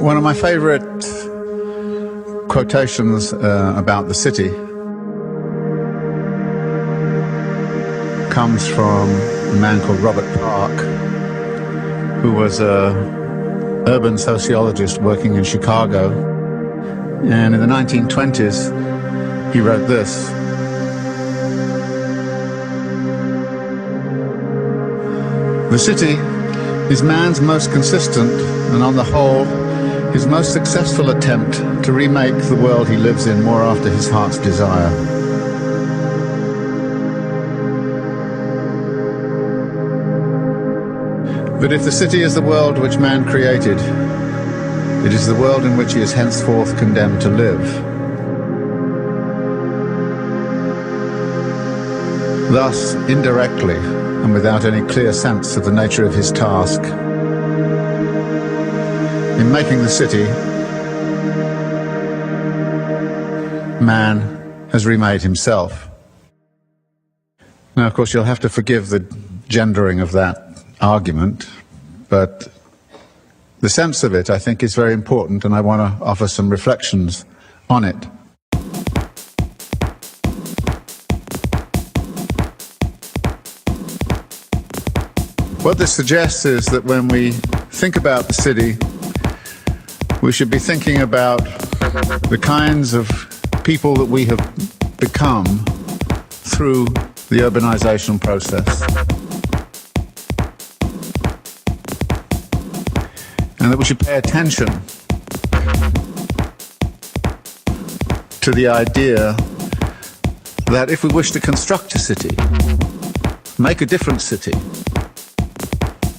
One of my favorite quotations about the city comes from a man called Robert Park, who was an urban sociologist working in Chicago. And in the 1920s, he wrote this: "The city is man's most consistent and, on the whole, his most successful attempt to remake the world he lives in more after his heart's desire. But if the city is the world which man created, it is the world in which he is henceforth condemned to live. Thus, indirectly, and without any clear sense of the nature of his task, in making the city, man has remade himself." Now, of course, you'll have to forgive the gendering of that argument, but the sense of it, I think, is very important, and I want to offer some reflections on it. What this suggests is that when we think about the city, we should be thinking about the kinds of people that we have become through the urbanization process. And that we should pay attention to the idea that if we wish to construct a city, make a different city,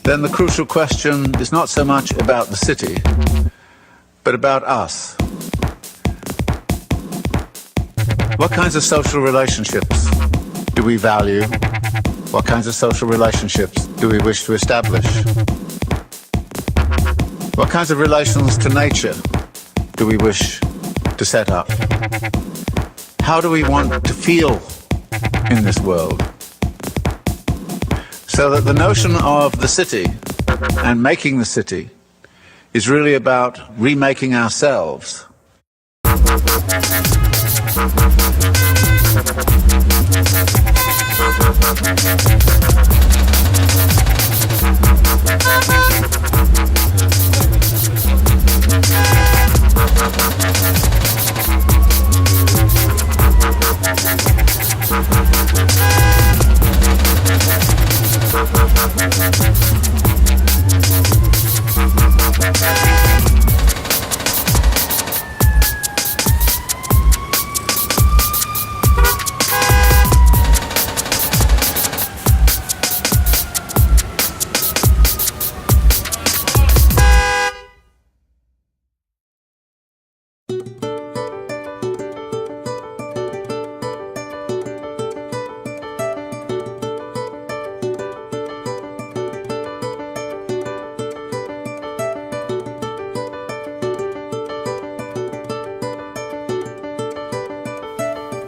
then the crucial question is not so much about the city, but about us. What kinds of social relationships do we value? What kinds of social relationships do we wish to establish? What kinds of relations to nature do we wish to set up? How do we want to feel in this world? So that the notion of the city and making the city is really about remaking ourselves.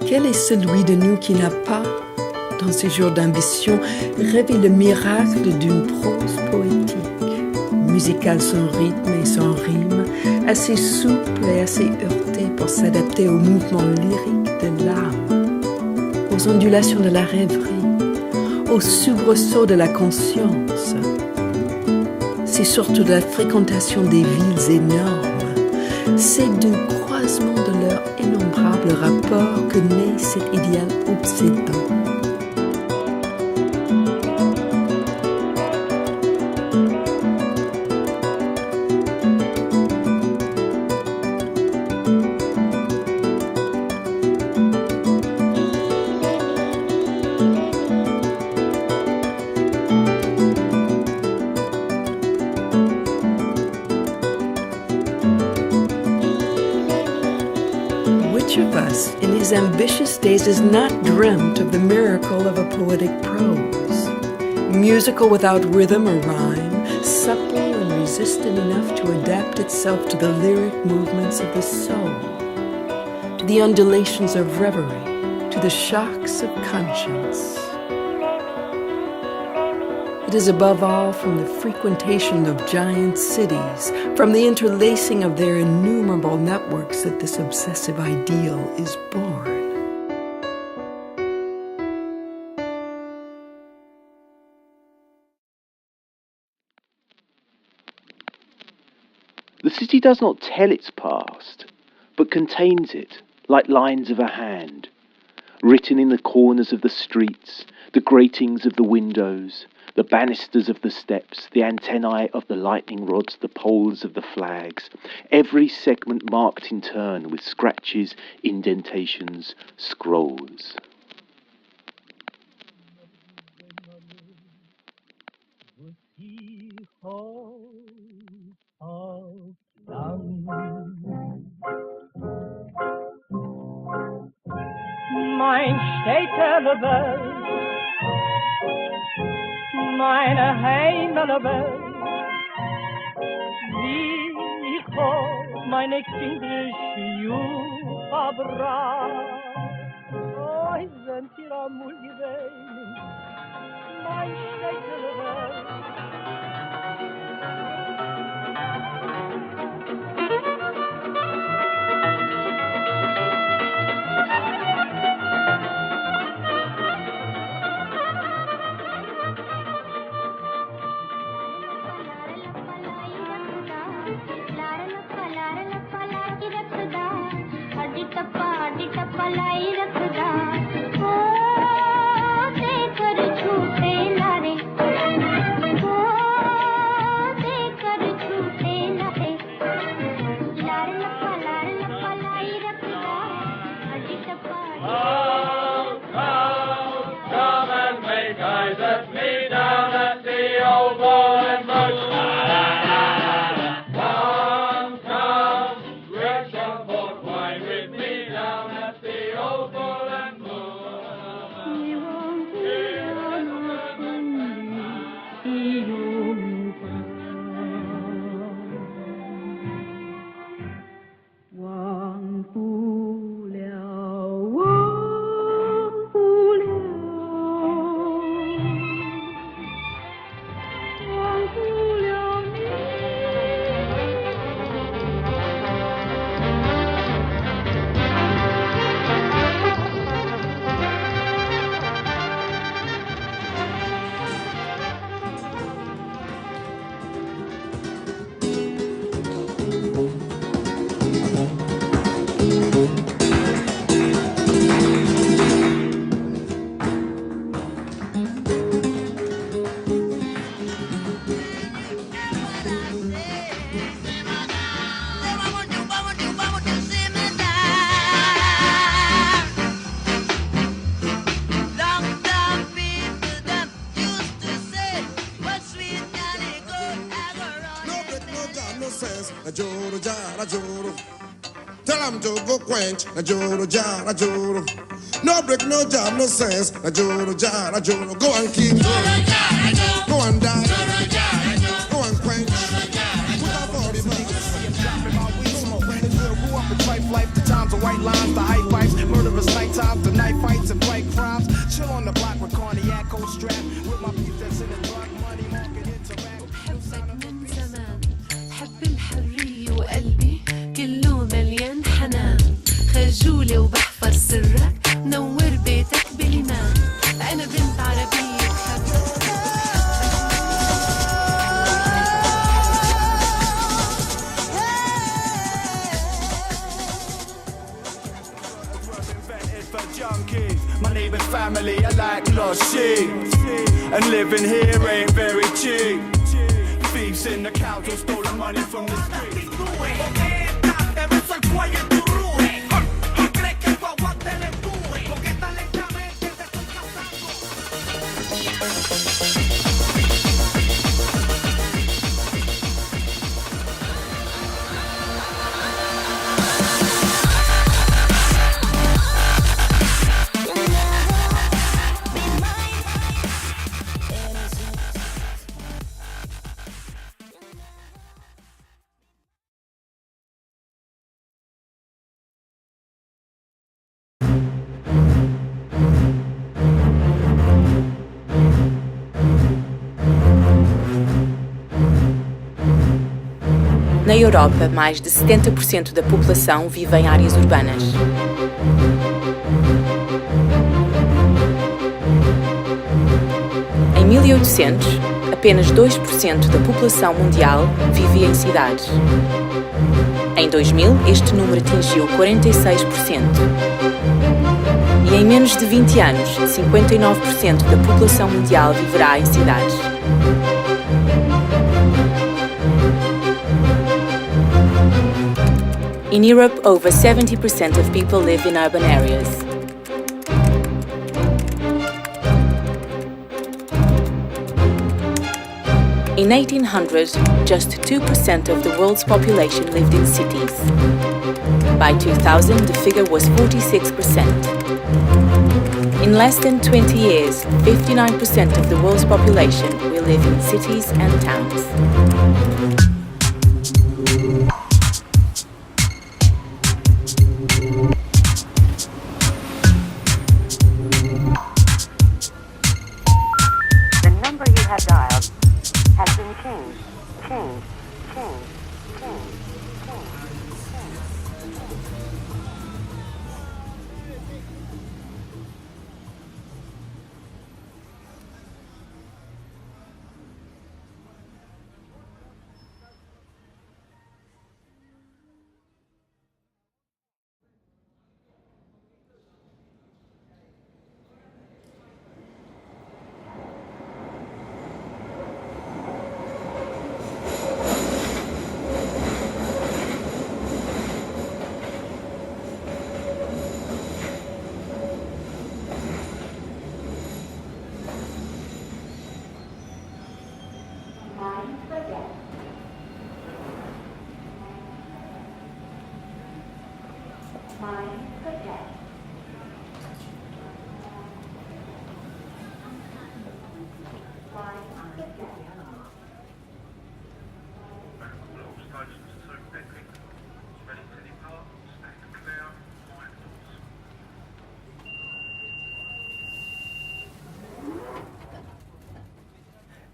Quel est celui de nous qui n'a pas, dans ses jours d'ambition, rêvé le miracle d'une prose poétique, musicale sans rythme et sans rime, assez souple et assez heurtée pour s'adapter au mouvement lyrique de l'âme, aux ondulations de la rêverie, aux soubresauts de la conscience. C'est surtout de la fréquentation des villes énormes, ces deux croisements de leur innombrable rapport que naît cet idéal obsédant. Which of us in his ambitious days has not dreamt of the miracle of a poetic prose, musical without rhythm or rhyme, supple and resistant enough to adapt itself to the lyric movements of the soul, to the undulations of reverie, to the shocks of conscience. It is above all from the frequentation of giant cities, from the interlacing of their innumerable networks that this obsessive ideal is born. The city does not tell its past, but contains it, like lines of a hand, written in the corners of the streets, the gratings of the windows, the banisters of the steps, the antennae of the lightning rods, the poles of the flags, every segment marked in turn with scratches, indentations, scrolls. Mein Städtele-Welt, meine Heimele-Welt, wie ich hab meine kindische Jugend verbracht. Oh, sind hier amul gewesen, mein Städtele-Welt. Tell them to go quench, na joro ja, na joro. No break, no job, no sense, na joro ja, na joro. Go and keep, go and die, go and quench. Put up all the life, the times of white lines, the high pipes, murderous night times, the night fights and bright crimes. Chill on the block with cognac, cold strap, with my beef that's in the dark, money market interact. بحبك من زمان بحب الحرية وقلبي كله مليان حنان خجولة وبحفر سرك نور بيتك بالإيمان أنا بنت عربية بحبك My neighbor's family, I like lost sheep. And living here ain't very cheap. Thieves in the couch who stole the money from the street. Na Europa, mais de 70% da população vive em áreas urbanas. Em 1800, apenas 2% da população mundial vivia em cidades. Em 2000, este número atingiu 46%. E em menos de 20 anos, 59% da população mundial viverá em cidades. In Europe, over 70% of people live in urban areas. In 1800, just 2% of the world's population lived in cities. By 2000, the figure was 46%. In less than 20 years, 59% of the world's population will live in cities and towns.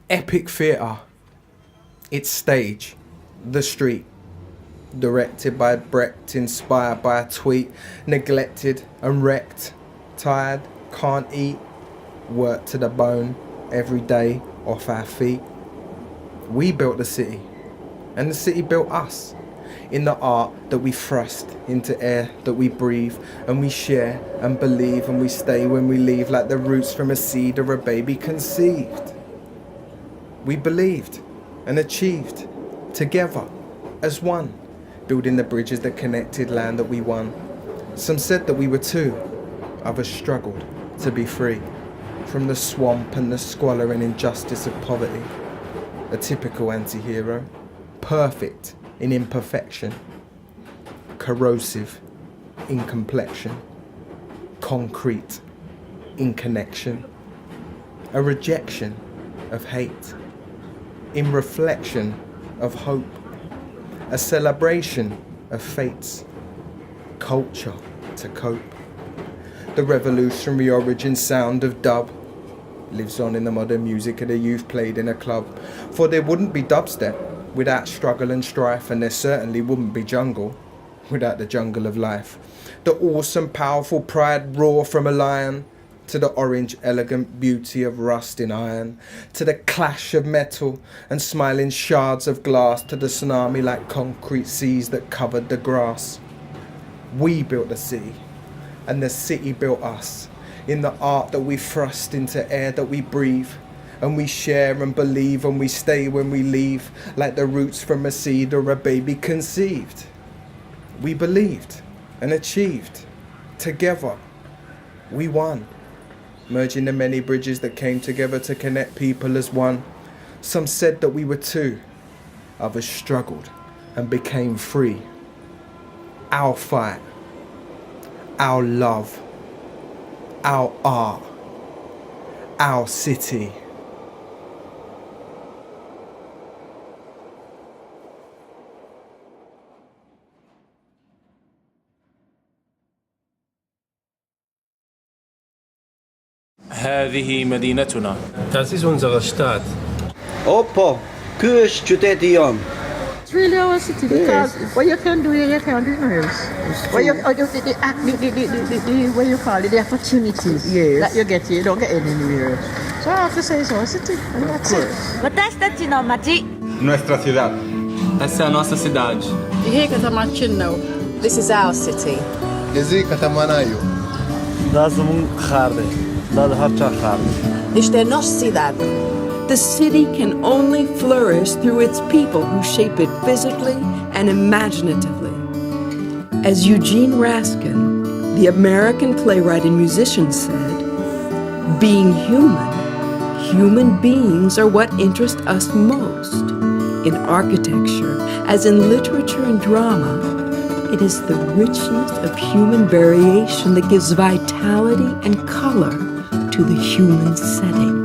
Epic theatre. Its stage, the street. Directed by Brecht, inspired by a tweet. Neglected and wrecked. Tired, can't eat. Work to the bone, every day, off our feet. We built the city, and the city built us. In the art that we thrust into air that we breathe, and we share and believe, and we stay when we leave, like the roots from a seed or a baby conceived. We believed and achieved together as one, building the bridges that connected land that we won. Some said that we were two, others struggled to be free from the swamp and the squalor and injustice of poverty. A typical anti-hero, perfect in imperfection, corrosive in complexion, concrete in connection, a rejection of hate, in reflection of hope, a celebration of fates, culture to cope. The revolutionary origin sound of dub lives on in the modern music of the youth played in a club. For there wouldn't be dubstep without struggle and strife, and there certainly wouldn't be jungle without the jungle of life. The awesome, powerful pride roar from a lion, to the orange, elegant beauty of rust in iron, to the clash of metal and smiling shards of glass, to the tsunami like concrete seas that covered the grass. We built the city, and the city built us, in the art that we thrust into air that we breathe, and we share and believe, and we stay when we leave, like the roots from a seed or a baby conceived. We believed and achieved. Together, we won. Merging the many bridges that came together to connect people as one. Some said that we were two, others struggled and became free. Our fight, our love, our art, our city. هذه مدينتنا. Das ist unsere Stadt. Opo, kyös qyteti jon. It's really our city because what you can do here, you can't do anywhere else. What you, what you call it, the opportunities that you get here, you don't get anywhere else. So I have to say it's our city, and that's it. Nuestra ciudad. Essa é a nossa cidade. This is our city. Isto é nossa cidade. The city can only flourish through its people who shape it physically and imaginatively. As Eugene Raskin, the American playwright and musician, said, being human beings are what interest us most. In architecture, as in literature and drama, it is the richness of human variation that gives vitality and color to the human setting.